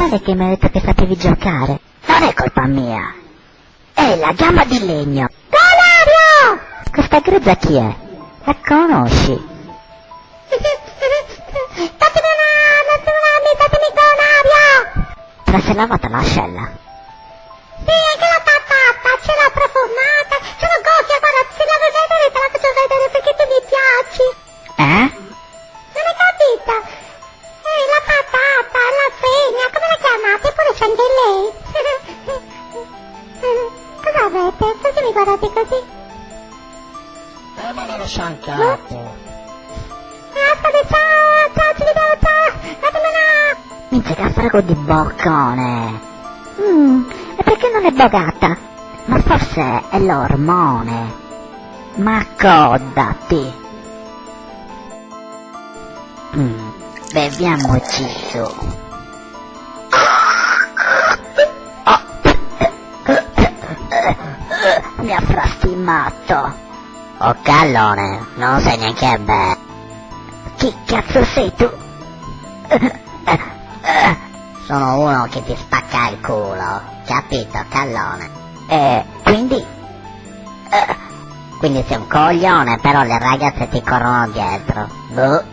sale che mi ha detto che sapevi giocare. Non è colpa mia. È la gamba di legno. Canario! Questa grezza chi è? La conosci? datemi Canario! Te la sei lavata l'ascella? Sì, anche la patata, ce l'ha profumata. Sono gonfia, guarda, se la vuoi vedere te la faccio vedere perché tu mi piaci. Non hai capito? La patata, la femmina, come la chiamate? Pure c'è anche lei. Cosa avete? Perché mi guardate così? Ma me lo sa in capo. Ascolta, ciao, ci vediamo, ciao. Datemela. Minchia che frago di boccone. E perché non è bogata? Ma forse è l'ormone. Ma accodati. Beviamoci su. Mi ha frastimato. Oh callone, non sai neanche beh. Chi cazzo sei tu? Sono uno che ti spacca il culo, capito, callone? Quindi? Quindi sei un coglione, però le ragazze ti corrono dietro. Boh.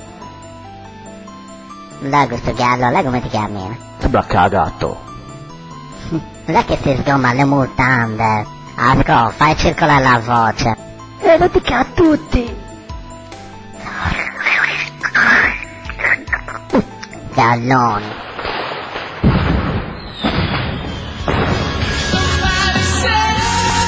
Dai questo gallo, lei come ti chiami? Sembra cagato. Lei che si sgoma le mutande. Asco, fai circolare la voce. E lo dica a tutti. Galloni.